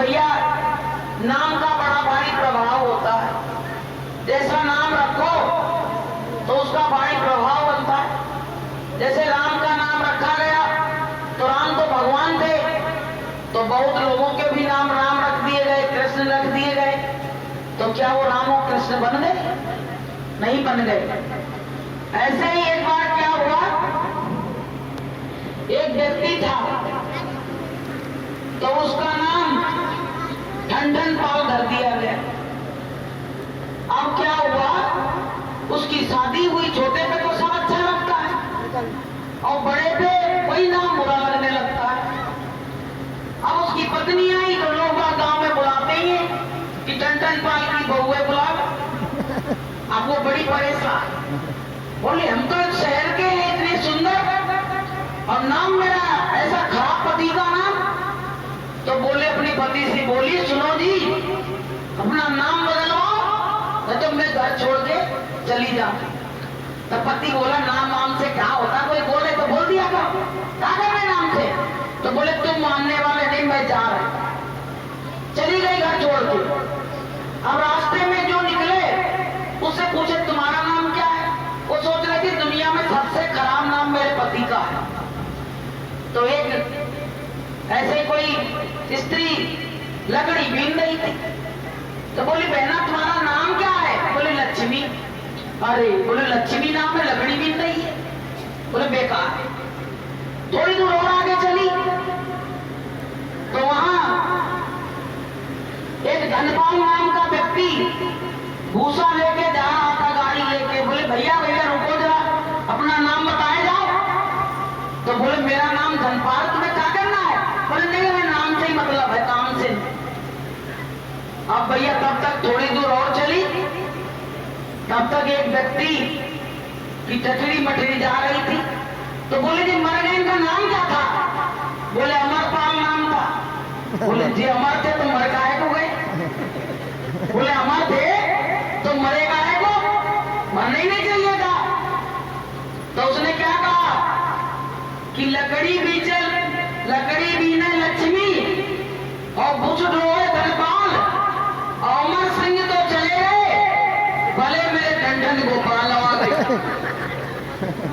भैया नाम का बड़ा भारी प्रभाव होता है। जैसा नाम रखो तो उसका भारी प्रभाव बनता है। जैसे राम का नाम रखा गया तो राम तो भगवान थे, तो बहुत लोगों के भी नाम राम रख दिए गए, कृष्ण रख दिए गए, तो क्या वो राम और कृष्ण बन गए? नहीं बन गए। ऐसे ही एक बार क्या हुआ, एक व्यक्ति था तो उसका नाम ठंडन पाल कर दिया गया। अब क्या हुआ, उसकी शादी हुई, छोटे पे तो सब अच्छा लगता है और बड़े पे वही नाम बुरा लगने लगता है। अब उसकी पत्नी आई तो लोग गांव में बुलाते ही हैं कि टंटन पाल की बहू है, बुला। अब वो बड़ी परेशान, बोले हम तो एक शहर के हैं इतने सुंदर और नाम मेरा ऐसा खराब पति का नाम। तो बोले अपनी पति से, बोली सुनो जी अपना नाम बदलवाओ नहीं तो मैं घर छोड़ के चली जाऊं। तो पति बोला नाम नाम से क्या होता, कोई बोले तो बोल दिया करो, क्या करना नाम से। तो बोले तुम मानने वाले नहीं, मैं जा रहा। चली गई घर छोड़ के। अब रास्ते में जो निकले उससे पूछे तुम्हारा नाम क्या है, वो सोच रहे थे दुनिया में सबसे खराब नाम मेरे पति का है। तो एक ऐसे कोई स्त्री लकड़ी बीन रही थी, तो बोली बहना तुम्हारा नाम क्या है? बोले लक्ष्मी। अरे बोले लक्ष्मी नाम में लकड़ी बीन रही है? बोले बेकार। थोड़ी दूर और आगे चली तो वहां एक धनपाल नाम का व्यक्ति भूसा लेके जा रहा था गाड़ी लेके। बोले भैया भैया रुको जरा, अपना नाम बताए जाओ। तो बोले मेरा नाम धनपाल, तुम्हें क्या करना है? बोले नहीं हमें नाम से ही मतलब है, काम से। अब भैया तब तक थोड़ी दूर और चली, तब तक एक व्यक्ति की टटरी मटरी जा रही थी। तो बोले जी मर गए, इनका नाम क्या था? बोले अमरपाल नाम था। बोले जी अमर थे तो मर काहे को गए? बोले अमर थे तो मरे काहे को? मरना ही नहीं चाहिए था। तो उसने क्या कहा कि लकड़ी बीचल लकड़ी बीने लक्ष्मी और बुझ ढोए धनपाल, अमर सिंह तो चले गए, भले मेरे ठंडन गोपाल आ गई।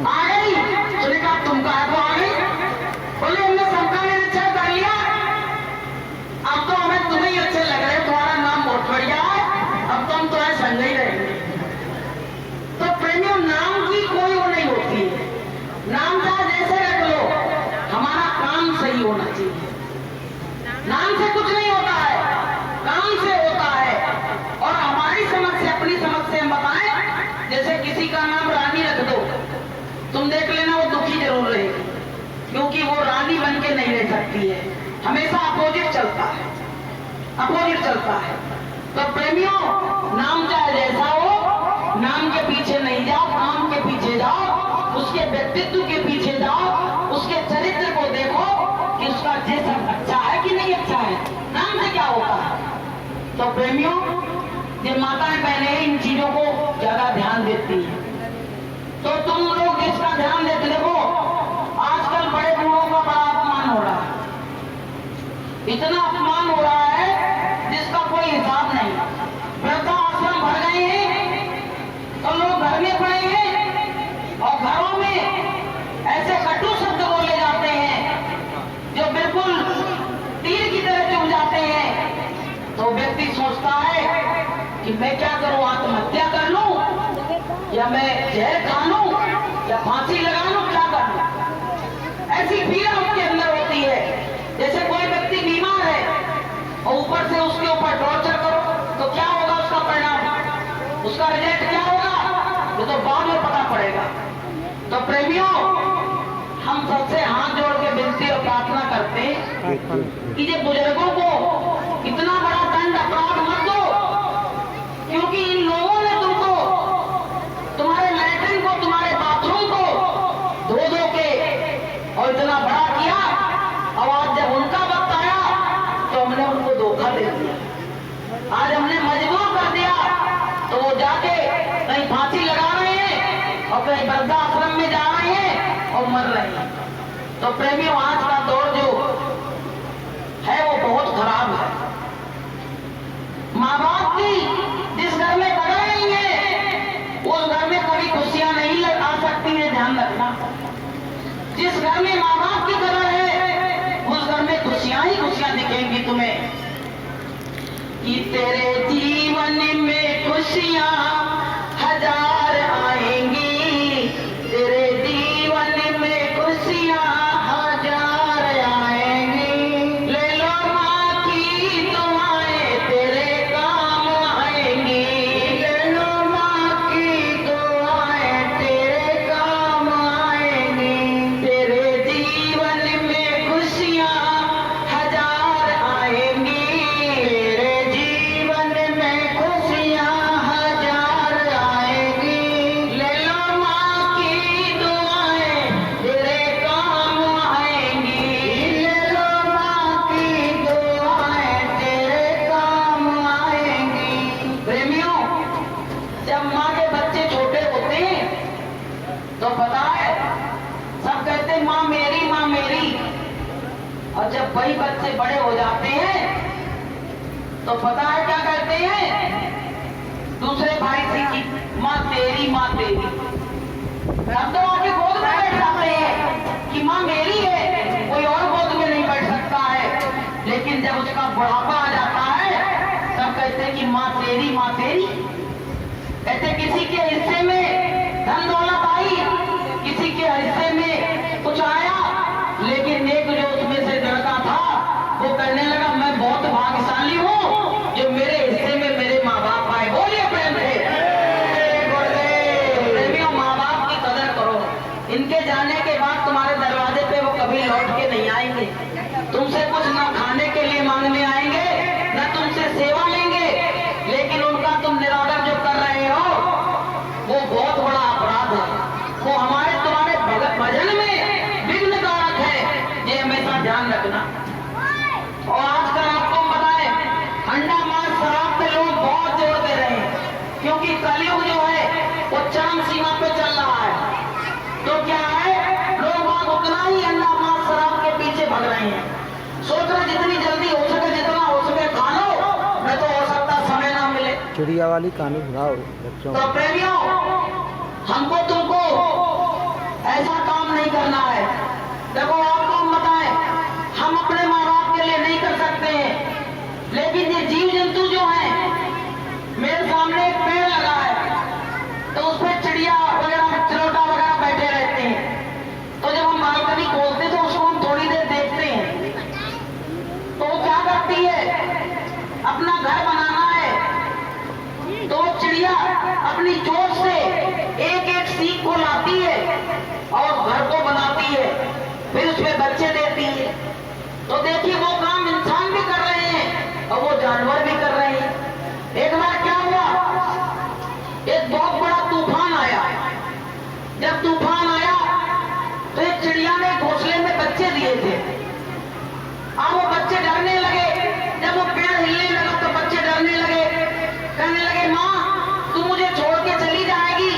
आ गई उसने कहा तुम कहा को आ गई? बोले हमने सबका निरीक्षण कर लिया, अब तो हमें तुम्हें ही अच्छे लग रहे, तुम्हारा नाम बहुत बढ़िया है, अब तो हम तुम्हारे संग ही रहेंगे। तो प्रेमियों नाम की कोई वो नहीं होती है, नाम चाहे जैसे रख लो, हमारा काम सही होना चाहिए। नाम से कुछ नहीं होता है, काम से होता है। और हमारी समझ से अपनी समझ से हम बताएं, जैसे किसी का नाम रानी रख दो, तुम देख लेना वो दुखी जरूर रहेगी, क्योंकि वो रानी बन के नहीं रह सकती है, हमेशा अपोजिट चलता है, अपोजिट चलता है। तो प्रेमियों नाम चाहे जैसा हो, नाम के पीछे नहीं जाओ, काम के पीछे जाओ, उसके व्यक्तित्व के पीछे जाओ, उसके चरित्र को देखो कि उसका जैसा अच्छा है कि नहीं अच्छा है। नाम से क्या होता है? तो प्रेमियों ये माताएं बहनें इन चीजों को ज्यादा ध्यान देती हैं, तो तुम लोग इसका ध्यान देते। देखो आजकल बड़े बूढ़ों का बड़ा अपमान हो रहा है, इतना अपमान हो रहा है जिसका कोई हिसाब नहीं। वृद्धाश्रम भर गए हैं तो लोग घर में पड़े हैं और घरों में ऐसे कटु शब्द बोले जाते हैं जो बिल्कुल तीर की तरह चुभ जाते हैं। तो व्यक्ति सोचता है कि मैं क्या करूं, आत्महत्या कर लूं या मैं जहर खा लूं या फांसी लगा लूं, क्या करूं? ऐसी पीड़ा उसके अंदर होती है। जैसे कोई व्यक्ति बीमार है और ऊपर से उसके ऊपर टॉर्चर करो तो क्या होगा उसका परिणाम, उसका रिजल्ट क्या होगा, वो तो बाद में पता पड़ेगा। तो प्रेमियों हम सबसे हाथ जोड़ के विनती और प्रार्थना करते हैं कि ये बुजुर्गों को इतना बड़ा दंड अपराध मत दो, क्योंकि इन लोगों ने तुमको, तुम्हारे लैट्रिन को, तुम्हारे बाथरूम को धो धो के और इतना बड़ा किया, और आज जब उनका वक्त आया तो हमने उनको धोखा दे दिया। आज हमने मजबूर कर दिया तो वो जाके कहीं फांसी लगा रहे हैं और कहीं वृद्धाश्रम में जा रहे हैं और मर रहे हैं। तो प्रेमियों आज का दौर जो है वो बहुत खराब है। तुम्हें कि तेरे जीवन में खुशियां हजार आएंगी, तेरे जीवन में खुशियां हजार आएंगी। ले लो माँ की दुआएं तेरे काम आएंगी, ले लो माँ की दुआएं तेरे काम आएंगी। तेरे जीवन में खुशियां हजार आएंगी, तेरे जीवन में खुशियां हजार आएंगी। ले लो माँ की दुआएं तेरे काम आएंगी, ले लो माँ की दुआएं तेरे काम आएंगी। प्रेमियों, जब माँ के बच्चे छोटे होते हैं तो पता है सब कहते हैं माँ मेरी, माँ मेरी। और जब वही बच्चे बड़े हो जाते हैं तो पता है क्या कहते हैं दूसरे भाई से कि माँ तेरी, माँ तेरी। अब तो आके गोद में बैठ जाते हैं कि माँ मेरी है, कोई और गोद में नहीं बैठ सकता है। लेकिन जब उसका बुढ़ापा आ जाता है तब कहते हैं कि माँ तेरी, माँ तेरी। कहते किसी के हिस्से में धन दौलत आई, किसी के हिस्से में कुछ आया, लेकिन एक जो उसमें से लड़का था वो कहने लगा मैं बहुत भाग्यशाली हूँ जो मेरे हिस्से में मेरे माँ बाप आए। बोलिए प्रेम से। प्रेमियों, माँ बाप की कदर करो, इनके जाने के बाद तुम्हारे दरवाजे पे वो कभी लौट के नहीं आएंगे। तुमसे कुछ ना खाने के लिए मांगने आएंगे, न तुमसे सेवा लेंगे, लेकिन उनका तुम निरादर जो कर रहे हो वो बहुत बड़ा अपराध है। वो हमारे तुम्हारे भजन में विघ्न कारक है, ये हमेशा ध्यान रखना। और आजकल आपको बताए ठंडा मांस शराब पे लोग बहुत जोर दे रहे हैं, क्योंकि कलयुग जो है वो चरम सीमा पे चल रहा है। तो क्या है, लोग आज उतना ही अंडा मांस शराब के पीछे भग रहे हैं। सोच रहे जितनी जल्दी हो सके, जितना हो सके खा लो, नहीं तो हो सकता समय ना मिले। चिड़िया वाली कहानी सुनाओ बच्चों तो प्रेमियों, हमको तुमको ऐसा काम नहीं करना है। देखो आपको हम बताएं, हम अपने माँ बाप के लिए नहीं कर सकते हैं, लेकिन ये जीव जंतु जो हैं, मेरे सामने एक पेड़ लगा है तो उस पर चिड़िया वगैरह चिरौटा वगैरह बैठे रहते हैं। तो जब हम बालकनी खोलते तो उसको हम थोड़ी देर देखते हैं, तो वो क्या करती है, अपना घर बनाना है तो चिड़िया अपनी चोंच से एक एक सीख को लाती है और घर को बनाती है, फिर उसमें बच्चे देती है। तो देखिए वो काम इंसान भी कर रहे हैं और वो जानवर भी कर रहे हैं। एक बार क्या हुआ, एक बहुत बड़ा तूफान आया। जब तूफान आया तो एक चिड़िया ने घोंसले में बच्चे दिए थे। अब वो बच्चे डरने लगे, जब वो पेड़ हिलने लगा तो बच्चे डरने लगे, कहने लगे माँ तू मुझे छोड़ के चली जाएगी,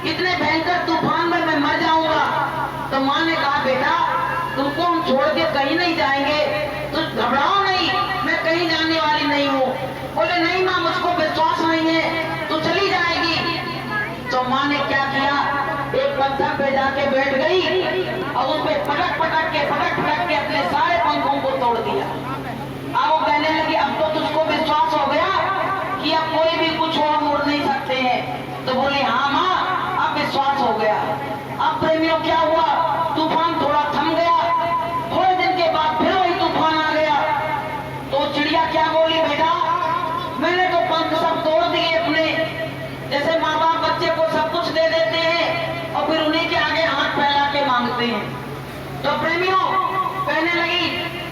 इतने भयंकर तूफान में मैं मर जाऊंगा। तो माँ ने कहा बेटा तुमको हम छोड़ के कहीं नहीं जाएंगे, तुम घबराओ नहीं, मैं कहीं जाने वाली नहीं हूँ। बोले नहीं माँ मुझको विश्वास नहीं है, तू चली जाएगी। तो माँ ने क्या किया, एक पत्थर पे जाके बैठ गई और उस पे पटक पटक के अपने सारे पंखों को तोड़ दिया। अब वो कहने लगी अब तो तुझको विश्वास हो गया कि अब कोई भी कुछ हो हम उड़ नहीं सकते हैं। तो बोले हाँ माँ अब विश्वास हो गया। अब प्रेमियों क्या हुआ, तूफान थोड़ा थम गया, थोड़े दिन के बाद फिर वही तूफान आ गया। तो चिड़िया क्या बोली बेटा मैंने तो पंख सब तोड़ दिए अपने। जैसे माँ बाप बच्चे को सब कुछ दे देते हैं और फिर उन्हीं के आगे हाथ फैला के मांगते हैं। तो प्रेमियों कहने लगी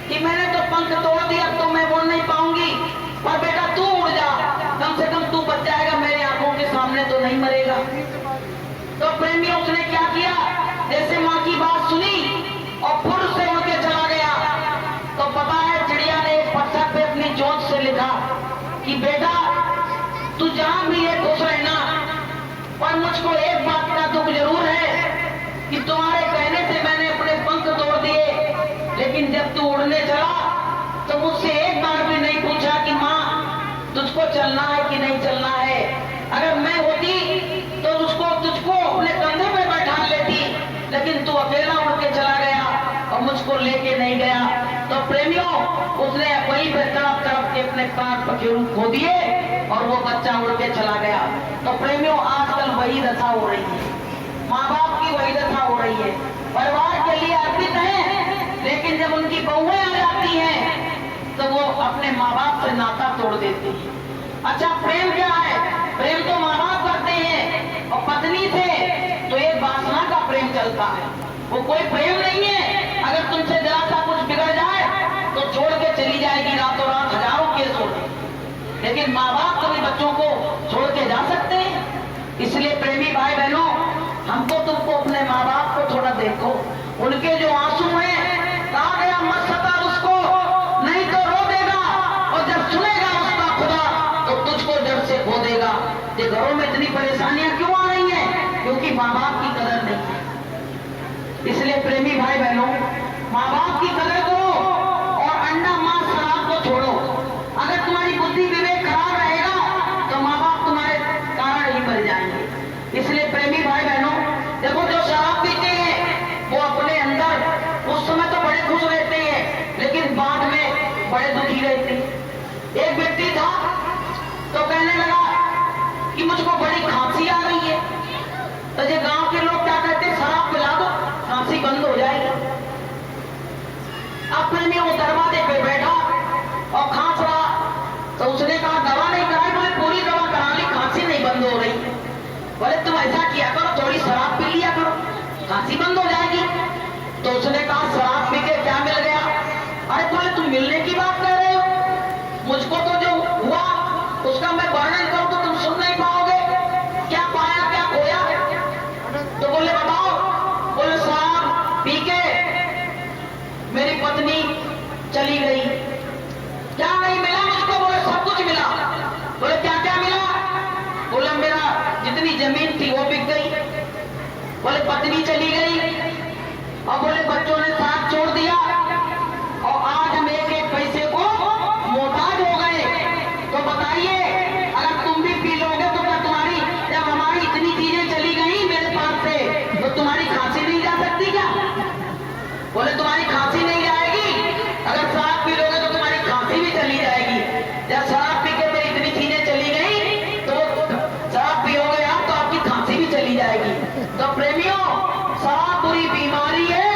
कि मैंने तो पंख तोड़ दिया, तो मैं बोल नहीं पाऊंगी, पर बेटा तू उड़ जा, कम से कम तू बच जाएगा, मेरे आंखों के सामने तो नहीं मरेगा। तो प्रेमियों उसने क्या किया, जैसे माँ की बात सुनी और फुर से उड़ के चला गया। तो पता है चिड़िया ने एक पत्थर पे अपनी चोंच से लिखा कि बेटा तू जहां भी है खुश रहना, पर मुझको एक बात का दुख जरूर है कि तुम्हारे कहने से मैंने अपने पंख तोड़ दिए, लेकिन जब तू उड़ने चला तो मुझसे एक बार भी नहीं पूछा कि माँ तुझको चलना है कि नहीं चलना है। अगर मैं होती तो तुझको अपने कंधे पे बैठा लेती, लेकिन तू अकेला उड़ के चला गया और मुझको लेके नहीं गया। तो प्रेमियों उसने वहीं पे तड़प तड़प के अपने कान पखेरु खो दिए और वो बच्चा उड़ के चला गया। तो प्रेमियों, आजकल वही दशा हो रही है, माँ बाप की वही दशा हो रही है। परिवार के लिए अर्पित है, लेकिन जब उनकी बहुएं आ जाती हैं तो वो अपने माँ बाप से नाता तोड़ देती है। अच्छा, प्रेम क्या है? प्रेम तो माँ बाप करते हैं, और पत्नी से तो एक वासना का प्रेम चलता है, वो कोई प्रेम नहीं है। अगर तुमसे जरा सा कुछ बिगड़ जाए तो छोड़ के चली जाएगी रातों रात, हजारों केस होते। लेकिन माँ बाप कभी बच्चों को छोड़ के जा सकते हैं? इसलिए प्रेमी भाई बहनों, हमको तुमको अपने माँ बाप को थोड़ा देखो, उनके जो आंसू हैं, कहा गया मत सता उसको, नहीं तो रो देगा, और जब सुनेगा उसका खुदा तो तुझको जड़ से खो देगा। ये घरों में इतनी परेशानियां क्यों आ रही हैं? क्योंकि माँ बाप की कदर नहीं है। इसलिए प्रेमी भाई बहनों, माँ बाप की कदर करो और अंडा मांस शराब को छोड़ो। अगर तुम्हारी बुद्धि विवेक खराब रहेगा तो माँ बाप तुम्हारे कारण ही मर जाएंगे। इसलिए प्रेमी भाई बहनों, देखो जो शराब पीते हैं वो अपने अंदर उस समय तो बड़े खुश रहते हैं, लेकिन बाद में बड़े दुखी रहते हैं। एक व्यक्ति था तो कहने लगा कि मुझको बड़ी खांसी आ रही है। तो ये गांव के लोग क्या कहते हैं, शराब पिला दो, खांसी बंद हो जाएगी। अब प्रेमी वो दरवाजे पे बैठा और खांस रहा, तो उसने कहा दवा नहीं कराई? बोले पूरी दवा करा ली, खांसी नहीं बंद हो रही। बोले तुम ऐसा किया करो, थोड़ी शराब पी लिया करो, खांसी बंद हो जाएगी। तो उसने कहा शराब पी के क्या मिल गया? अरे बोले तुम मिलने की बात कर रहे हो, मुझको तो जो हुआ उसका मैं वर्णन करूं तो तुम सुन नहीं पाओगे। क्या पाया, क्या खोया? तो बोले बताओ। बोले शराब पी के मेरी पत्नी चली गई। क्या नहीं मिला मुझको? बोले सब कुछ मिला। बोले क्या क्या मिला? बोले मेरा जितनी जमीन थी वो बिक गई। बोले पत्नी चली गई, और बोले बच्चों ने साथ छोड़ दिया, और आज हम एक एक पैसे को मोहताज हो गए। तो बताइए, अगर तुम भी पी लोगे तो क्या तुम्हारी, जब हमारी इतनी चीजें चली गई मेरे पास से, तो तुम्हारी खांसी नहीं जा सकती क्या? बोले तुम्हारी खांसी नहीं जाएगी, अगर शराब पी लोगे तो तुम्हारी खांसी भी चली जाएगी। जब शराब पी के मेरी इतनी चीजें चली गई तो शराब पियोगे आप तो आपकी खांसी भी चली जाएगी। तो प्रेमियों, शराब बुरी बीमारी है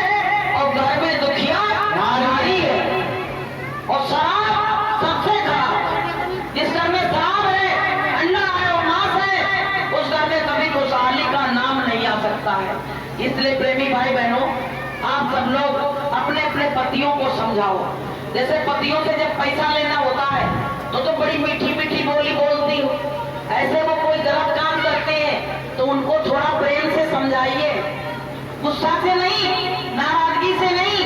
और घर में दुखिया बीमारी है। और शराब सबसे खराब, जिस घर में शराब है, अंडा है और मांस है, उस घर में कभी खुशहाली का नाम नहीं आ सकता है। इसलिए प्रेमी भाई बहनों, आप सब लोग अपने अपने पतियों को समझाओ। जैसे पतियों से जब पैसा लेना होता है तो बड़ी मीठी मीठी बोली बोलती हो, ऐसे वो कोई गलत काम करते हैं तो उनको थोड़ा प्रेम से समझाइए, गुस्सा से नहीं, नाराजगी से नहीं,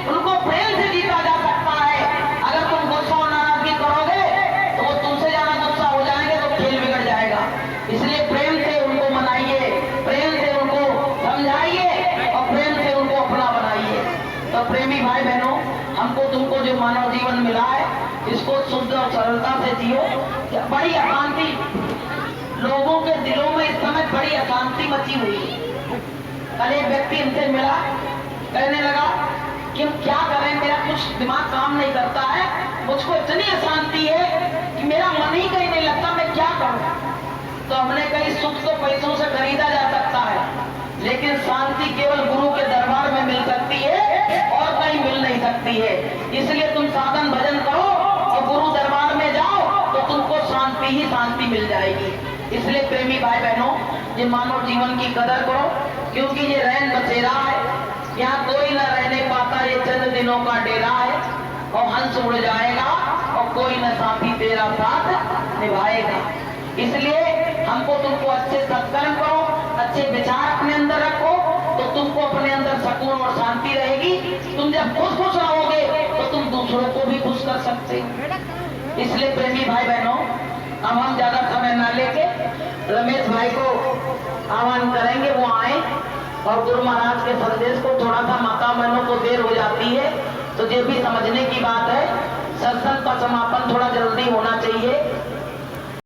उनको प्रेम से जीता जा सकता है। अगर तुम गुस्सा और नाराजगी करोगे तो वो तुमसे ज्यादा गुस्सा हो जाएंगे तो खेल बिगड़ जाएगा। इसलिए प्रेम से उनको मनाइए, प्रेम से उनको समझाइए और प्रेम से उनको अपना बनाइए। तो प्रेमी भाई बहनों, हमको तुमको जो मानव जीवन मिला है इसको शुद्ध और सरलता से जियो। बड़ी अशांति लोगों के दिलों में इस समय बड़ी अशांति मची हुई है। कल एक व्यक्ति इनसे मिला, कहने लगा कि हम क्या करें, मेरा कुछ दिमाग काम नहीं करता है, मुझको इतनी अशांति है कि मेरा मन ही कहीं नहीं लगता, मैं क्या करूं? तो हमने कही सुख तो पैसों से खरीदा जा सकता है, लेकिन शांति केवल गुरु के दरबार में मिल सकती है और कहीं मिल नहीं सकती है। इसलिए तुम साधन भजन करो और गुरु दरबार में जाओ तो तुमको शांति ही शांति मिल जाएगी। इसलिए प्रेमी भाई बहनों, ये मानव जीवन की कदर करो, क्योंकि ये रैन बसेरा है, यहाँ कोई न रहने पाता, ये चंद दिनों का डेरा है, और हंस उड़ जाएगा और कोई न साथी तेरा साथ निभाएगा। इसलिए हमको तुमको अच्छे सत्कर्म करो, अच्छे विचार अपने अंदर रखो, तो तुमको अपने अंदर सुकून और शांति रहेगी। तुम जब खुश रहोगे तो तुम दूसरों को भी खुश कर सकते हो। इसलिए प्रेमी भाई बहनों, अब हम ज्यादा समय न लेके रमेश भाई को आह्वान करेंगे, वो आए और गुरु महाराज के संदेश को, थोड़ा सा माता बहनों को देर हो जाती है तो ये भी समझने की बात है।